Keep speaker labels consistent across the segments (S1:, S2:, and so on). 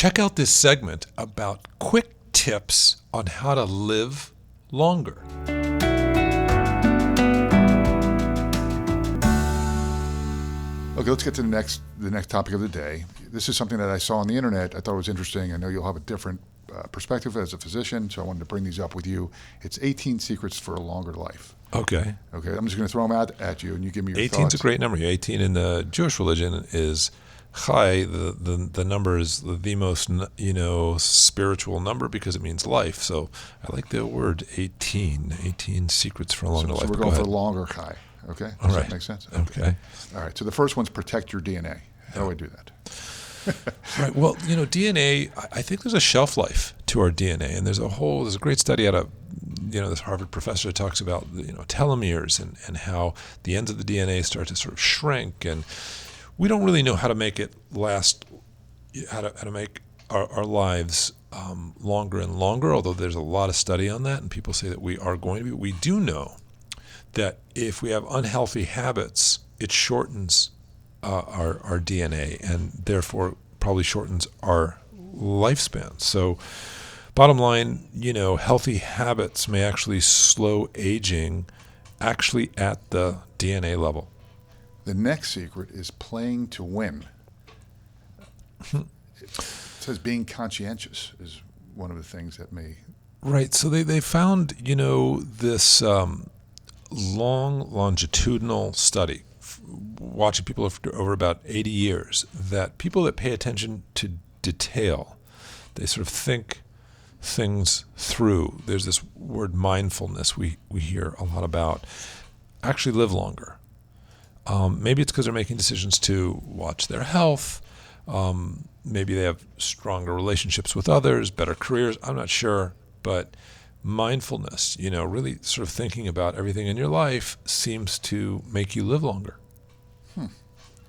S1: Check out this segment about quick tips on how to live longer.
S2: Okay, let's get to the next topic of the day. This is something that I saw on the internet. I thought it was interesting. I know you'll have a different perspective as a physician, so I wanted to bring these up with you. It's 18 secrets for a longer life.
S1: Okay.
S2: Okay, I'm just going to throw them out at you, and you give me your
S1: 18
S2: thoughts.
S1: is a great number. 18 in the Jewish religion is chai. The number is the most spiritual number because it means life. So I like the word 18. 18 secrets for a longer life.
S2: So we're going for longer chai. Okay, does that make sense?
S1: Okay.
S2: All right. So the first one's protect your DNA. How do I do that?
S1: Right. Well, DNA. I think there's a shelf life to our DNA, and there's a great study out of this Harvard professor that talks about telomeres and how the ends of the DNA start to sort of shrink, and we don't really know how to make it last, how to make our lives longer and longer. Although there's a lot of study on that, and people say that we are going to be. We do know that if we have unhealthy habits, it shortens our DNA and therefore probably shortens our lifespan. So bottom line, healthy habits may actually slow aging actually at the DNA level.
S2: The next secret is playing to win. It says being conscientious is one of the things that may...
S1: Right. So they found, this long longitudinal study, watching people over about 80 years, that people that pay attention to detail, they sort of think things through. There's this word mindfulness we hear a lot about, actually live longer. Maybe it's because they're making decisions to watch their health. Maybe they have stronger relationships with others, better careers. I'm not sure, but mindfulness, really sort of thinking about everything in your life seems to make you live longer.
S2: I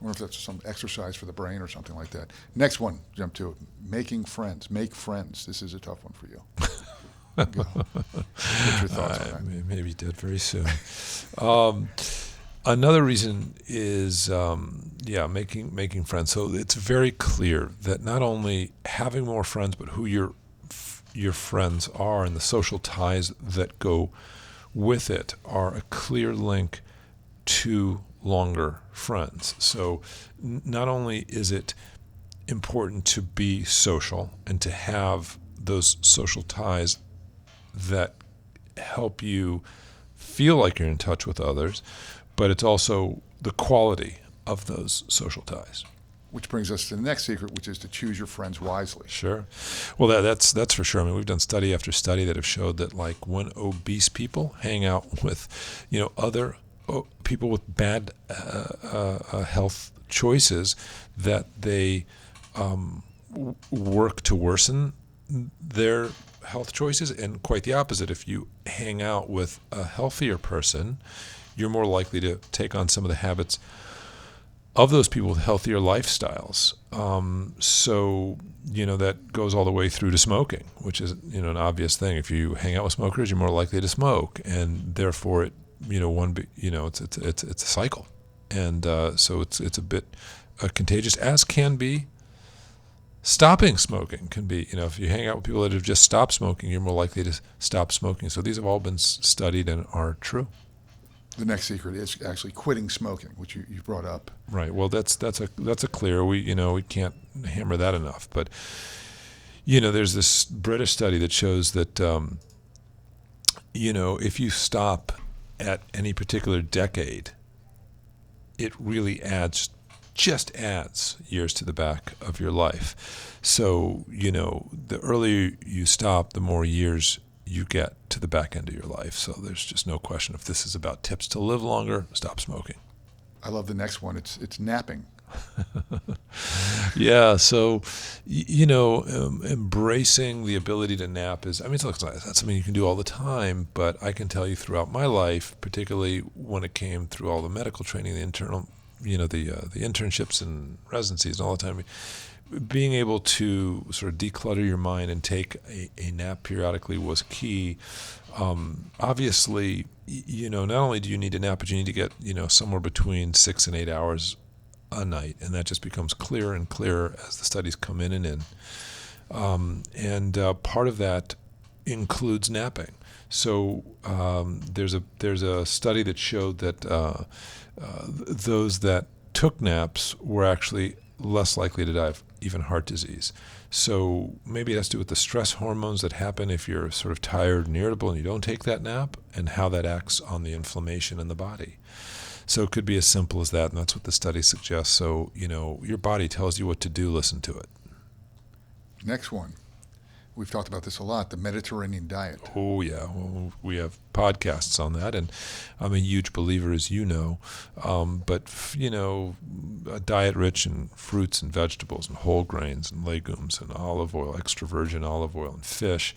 S2: wonder if that's some exercise for the brain or something like that. Next one, jump to it. Making friends. Make friends. This is a tough one for you. What's your thoughts on that?
S1: Maybe dead very soon. Another reason is, making friends. So it's very clear that not only having more friends, but who your friends are and the social ties that go with it are a clear link to longer friends. So not only is it important to be social and to have those social ties that help you feel like you're in touch with others, but it's also the quality of those social ties.
S2: Which brings us to the next secret, which is to choose your friends wisely.
S1: Sure. Well, that's for sure. I mean, we've done study after study that have showed that, like, when obese people hang out with, other people with bad health choices, that they work to worsen their health choices. And quite the opposite. If you hang out with a healthier person, you're more likely to take on some of the habits of those people with healthier lifestyles. So that goes all the way through to smoking, which is, an obvious thing. If you hang out with smokers, you're more likely to smoke, and therefore it's a cycle. And so it's a bit contagious, as can be stopping smoking can be. If you hang out with people that have just stopped smoking, you're more likely to stop smoking. So these have all been studied and are true.
S2: The next secret is actually quitting smoking, which you brought up.
S1: Right. Well, that's a clear. We can't hammer that enough. But there's this British study that shows that if you stop at any particular decade, it really just adds years to the back of your life. So the earlier you stop, the more years you get to the back end of your life. So there's just no question. If this is about tips to live longer, stop smoking.
S2: I love the next one. It's napping.
S1: Yeah. So, embracing the ability to nap is, it's not something you can do all the time, but I can tell you throughout my life, particularly when it came through all the medical training, the internal, the internships and residencies and all the time, being able to sort of declutter your mind and take a nap periodically was key. Obviously, not only do you need a nap, but you need to get, somewhere between 6 and 8 hours a night. And that just becomes clearer and clearer as the studies come in and in. And part of that includes napping. So there's a study that showed that those that took naps were actually less likely to die of even heart disease. So maybe it has to do with the stress hormones that happen if you're sort of tired and irritable and you don't take that nap, and how that acts on the inflammation in the body. So it could be as simple as that, and that's what the study suggests. So, your body tells you what to do, listen to it.
S2: Next one. We've talked about this a lot, the Mediterranean diet.
S1: Oh, yeah. Well, we have podcasts on that, and I'm a huge believer, as you know. But a diet rich in fruits and vegetables and whole grains and legumes and olive oil, extra virgin olive oil and fish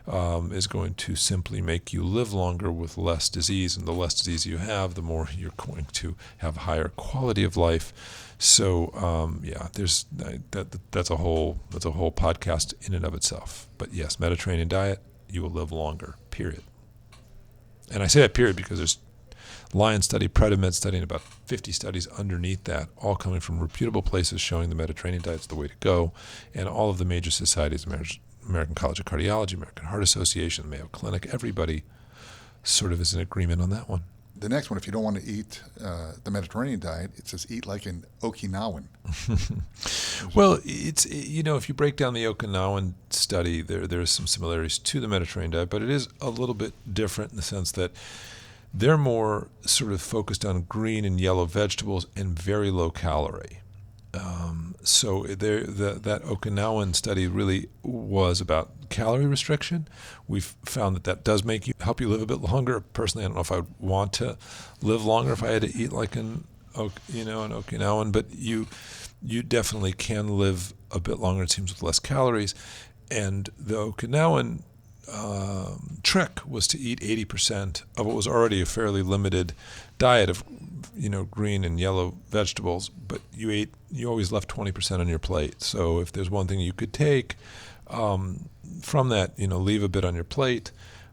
S1: is going to simply make you live longer with less disease. And the less disease you have, the more you're going to have higher quality of life. So that's a whole podcast in and of itself. But yes, Mediterranean diet, you will live longer. Period. And I say that period because there's Lion study, Predimed study, and about 50 studies underneath that, all coming from reputable places showing the Mediterranean diet's the way to go, and all of the major societies, American College of Cardiology, American Heart Association, Mayo Clinic, everybody sort of is in agreement on that one.
S2: The next one, if you don't want to eat the Mediterranean diet, it says eat like an Okinawan.
S1: Well, it's if you break down the Okinawan study, there's some similarities to the Mediterranean diet, but it is a little bit different in the sense that they're more sort of focused on green and yellow vegetables and very low calorie. So that Okinawan study really was about calorie restriction. We've found that does help you live a bit longer. Personally, I don't know if I'd want to live longer if I had to eat like an Okinawan, but you definitely can live a bit longer, it seems, with less calories. And the Okinawan trick was to eat 80% of what was already a fairly limited diet of green and yellow vegetables, but you always left 20% on your plate. So if there's one thing you could take from that, leave a bit on your plate.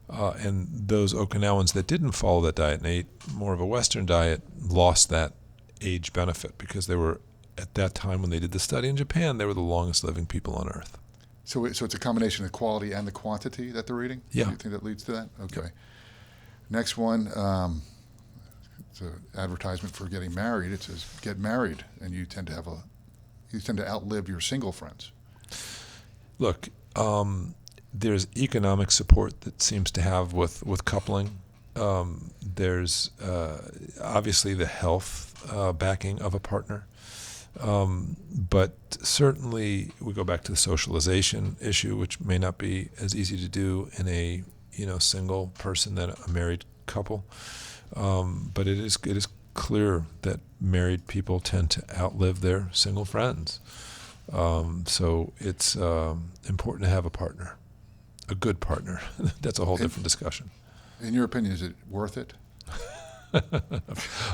S1: And those Okinawans that didn't follow that diet and ate more of a Western diet lost that age benefit because they were, at that time when they did the study in Japan, they were the longest living people on Earth.
S2: So it's a combination of the quality and the quantity that they're eating?
S1: Yeah.
S2: Do you think that leads to that? Okay. Yep. Next one, it's an advertisement for getting married. It says, get married, and you tend to outlive your single friends.
S1: Look, there's economic support that seems to have with coupling. There's obviously the health backing of a partner. But certainly we go back to the socialization issue, which may not be as easy to do in a single person than a married couple. But it is clear that married people tend to outlive their single friends. So it's important to have a partner, a good partner. That's a whole different discussion.
S2: In your opinion, is it worth it?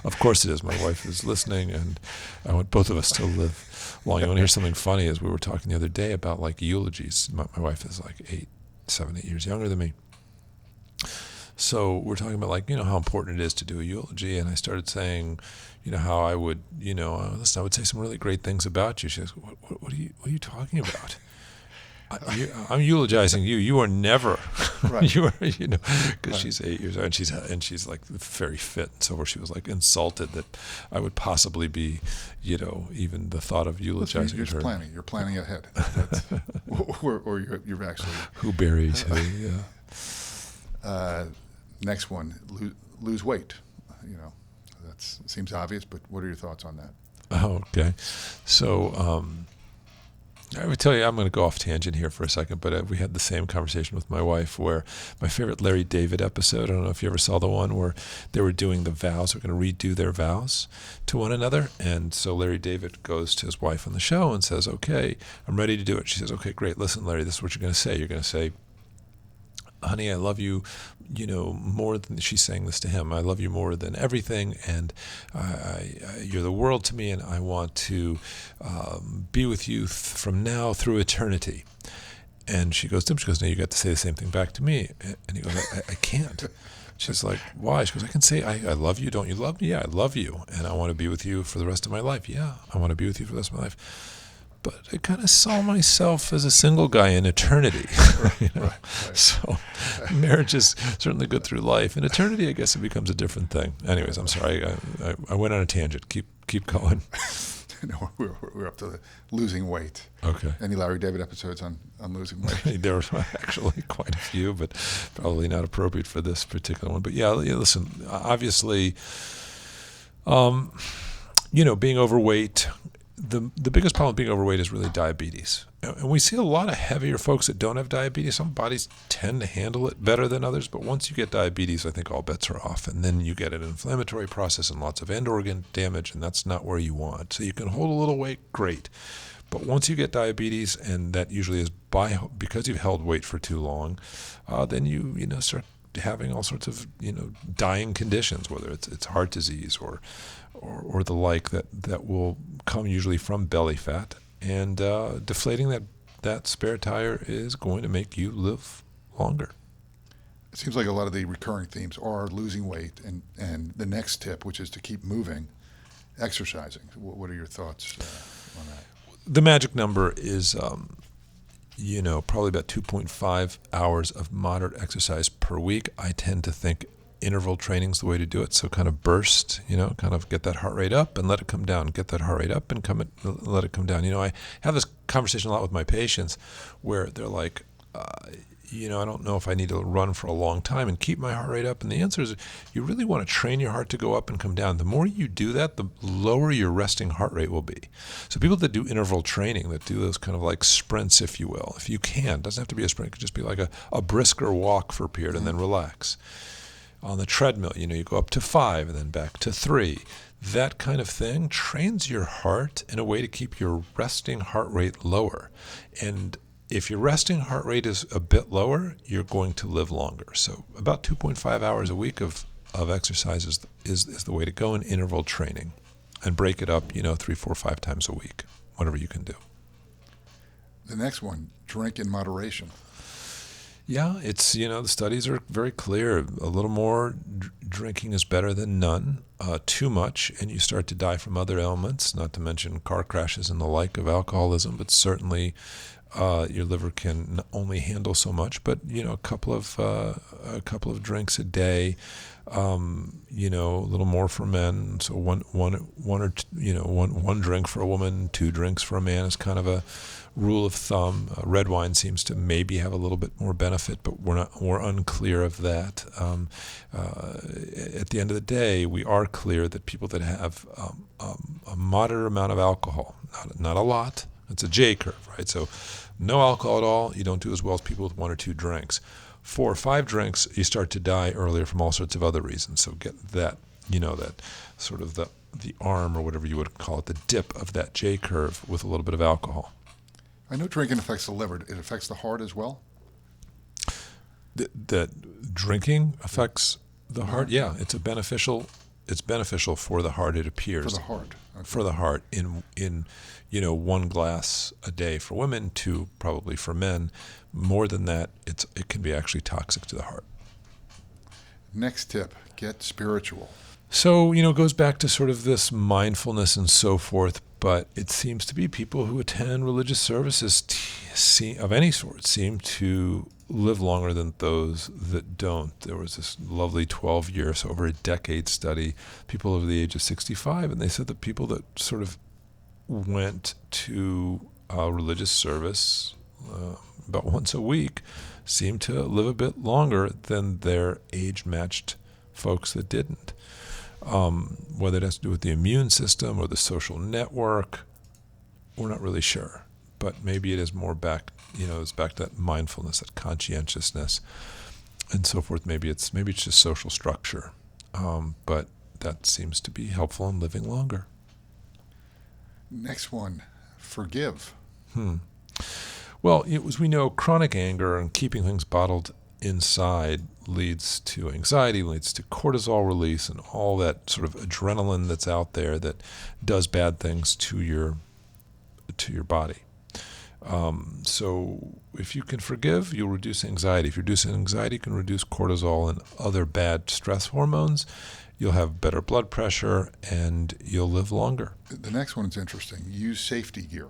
S1: Of course it is. My wife is listening, and I want both of us to live long. You want to hear something funny? As we were talking the other day about eulogies. My wife is 8 years younger than me. So we're talking about how important it is to do a eulogy, and I started saying, how I would, listen, I would say some really great things about you. She goes, what are you talking about? I'm eulogizing you. You are never,
S2: right.
S1: You are, because right. She's 8 years old and she's very fit and so forth. She was insulted that I would possibly be, even the thought of eulogizing her.
S2: You're planning ahead. or you're actually.
S1: Who buried who?
S2: Yeah. Next one, lose weight. That seems obvious, but what are your thoughts on that?
S1: Oh, okay. So. I would tell you, I'm going to go off tangent here for a second, but we had the same conversation with my wife where my favorite Larry David episode, I don't know if you ever saw the one where they were doing the vows, they're going to redo their vows to one another. And so Larry David goes to his wife on the show and says, okay, I'm ready to do it. She says, okay, great. Listen, Larry, this is what you're going to say. You're going to say, honey, I love you, more than, she's saying this to him, I love you more than everything, and you're the world to me, and I want to be with you from now through eternity. And she goes to him, no, you got to say the same thing back to me. And he goes, I can't. She's like, why? She goes, I can say, I love you, don't you love me? Yeah, I love you, and I want to be with you for the rest of my life. Yeah, I want to be with you for the rest of my life. but I kind of saw myself as a single guy in eternity. You know?
S2: Right.
S1: So marriage is certainly good through life. In eternity, I guess it becomes a different thing. Anyways, I'm sorry. I went on a tangent. Keep going.
S2: No, we're up to the losing weight.
S1: Okay.
S2: Any Larry David episodes on losing weight?
S1: There were actually quite a few, but probably not appropriate for this particular one. But yeah, listen, obviously, being overweight, the biggest problem with being overweight is really diabetes. And we see a lot of heavier folks that don't have diabetes. Some bodies tend to handle it better than others, but once you get diabetes, I think all bets are off. And then you get an inflammatory process and lots of end organ damage, and that's not where you want. So you can hold a little weight, great. But once you get diabetes, and that usually is because you've held weight for too long, then you start having all sorts of dying conditions, whether it's heart disease or the like that will come usually from belly fat. And deflating that spare tire is going to make you live longer.
S2: It seems like a lot of the recurring themes are losing weight and the next tip, which is to keep moving, exercising. What are your thoughts on that?
S1: The magic number is, probably about 2.5 hours of moderate exercise per week. I tend to think interval training is the way to do it. So kind of burst, kind of get that heart rate up and let it come down. Get that heart rate up and let it come down. I have this conversation a lot with my patients where they're like, I don't know if I need to run for a long time and keep my heart rate up. And the answer is you really want to train your heart to go up and come down. The more you do that, the lower your resting heart rate will be. So people that do interval training, that do those kind of like sprints, if you will, if you can, doesn't have to be a sprint, it could just be like a brisker walk for a period and then relax. On the treadmill, you go up to 5 and then back to 3. That kind of thing trains your heart in a way to keep your resting heart rate lower. And if your resting heart rate is a bit lower, you're going to live longer. So about 2.5 hours a week of exercise is the way to go in interval training. And break it up, 3, 4, 5 times a week, whatever you can do.
S2: The next one, drink in moderation.
S1: Yeah, it's, the studies are very clear. A little more drinking is better than none. Too much, and you start to die from other ailments, not to mention car crashes and the like of alcoholism, but certainly your liver can only handle so much. But, a couple of drinks a day, a little more for men. So one drink for a woman, 2 drinks for a man is kind of a rule of thumb. Red wine seems to maybe have a little bit more benefit, but we're unclear of that. At the end of the day, we are clear that people that have a moderate amount of alcohol, not a lot, it's a J curve, right? So no alcohol at all, you don't do as well as people with 1 or 2 drinks. 4 or 5 drinks, you start to die earlier from all sorts of other reasons. So get that, that sort of the arm or whatever you would call it, the dip of that J curve with a little bit of alcohol.
S2: I know drinking affects the liver. It affects the heart as well?
S1: That drinking affects the heart? Yeah, it's beneficial for the heart, it appears.
S2: For the heart. Okay.
S1: For the heart in 1 glass a day for women, 2 probably for men. More than that, it can be actually toxic to the heart.
S2: Next tip, get spiritual.
S1: So, it goes back to sort of this mindfulness and so forth, but it seems to be people who attend religious services of any sort seem to live longer than those that don't. There was this lovely 12-year, so over a decade study, people over the age of 65, and they said that people that sort of went to a religious service about once a week seemed to live a bit longer than their age-matched folks that didn't. Whether it has to do with the immune system or the social network, we're not really sure. But maybe it is more back, it's back to that mindfulness, that conscientiousness, and so forth. Maybe it's just social structure, but that seems to be helpful in living longer.
S2: Next one, forgive.
S1: Well, as we know, chronic anger and keeping things bottled inside leads to anxiety, leads to cortisol release and all that sort of adrenaline that's out there that does bad things to your body. So if you can forgive, you'll reduce anxiety. If you reduce anxiety, you can reduce cortisol and other bad stress hormones. You'll have better blood pressure and you'll live longer.
S2: The next one is interesting. Use safety gear.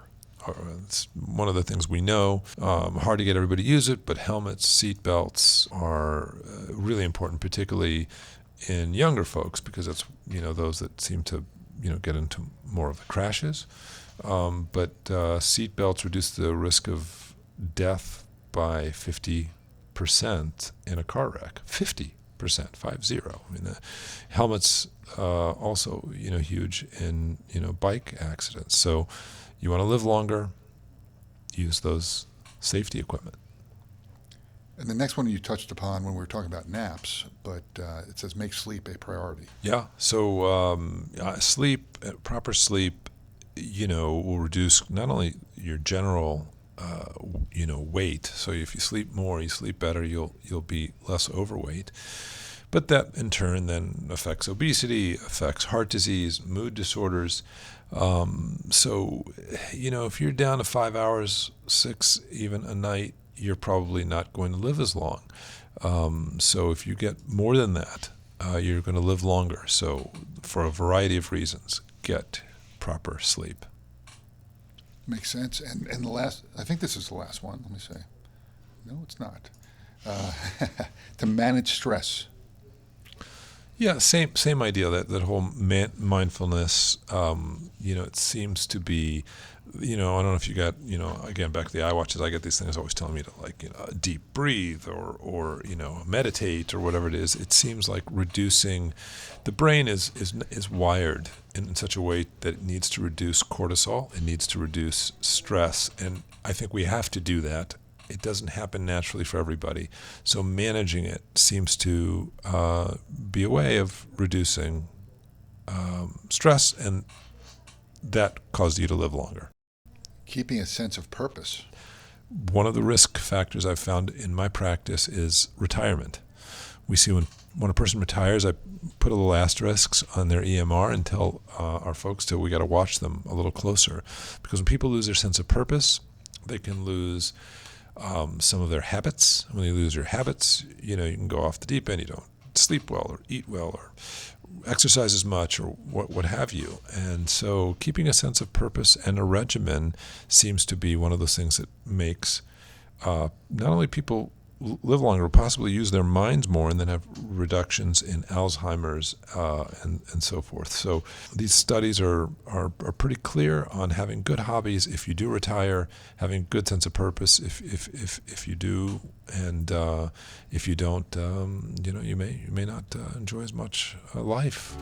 S1: it's one of the things we know. Hard to get everybody to use it, but helmets, seat belts are really important, particularly in younger folks, because that's those that seem to get into more of the crashes. But seat belts reduce the risk of death by 50% in a car wreck. 50%, 50. I mean, the helmets also huge in bike accidents. So you want to live longer, use those safety equipment.
S2: And the next one you touched upon when we were talking about naps, but it says make sleep a priority.
S1: Yeah. So sleep, proper sleep, will reduce not only your general, weight. So if you sleep more, you sleep better, you'll be less overweight. But that in turn then affects obesity, affects heart disease, mood disorders. So if you're down to 5 hours, 6 even a night, you're probably not going to live as long. So if you get more than that, you're going to live longer. So for a variety of reasons, get proper sleep.
S2: Makes sense. And the last, I think this is the last one. Let me say. No, it's not. To manage stress.
S1: Yeah, same idea. That whole mindfulness. It seems to be. I don't know if you got. Again, back to the iWatches, I get these things always telling me to deep breathe or meditate or whatever it is. It seems like reducing. The brain is wired in such a way that it needs to reduce cortisol. It needs to reduce stress, and I think we have to do that. It doesn't happen naturally for everybody. So managing it seems to be a way of reducing stress, and that causes you to live longer.
S2: Keeping a sense of purpose.
S1: One of the risk factors I've found in my practice is retirement. We see when a person retires, I put a little asterisks on their EMR and tell our folks we got to watch them a little closer. Because when people lose their sense of purpose, they can lose some of their habits. When you lose your habits, you can go off the deep end. You don't sleep well or eat well or exercise as much or what have you. And so keeping a sense of purpose and a regimen seems to be one of those things that makes not only people live longer, but possibly use their minds more and then have reductions in Alzheimer's and so forth. So these studies are pretty clear on having good hobbies if you do retire, having a good sense of purpose if you do, and if you don't, you may not enjoy as much life.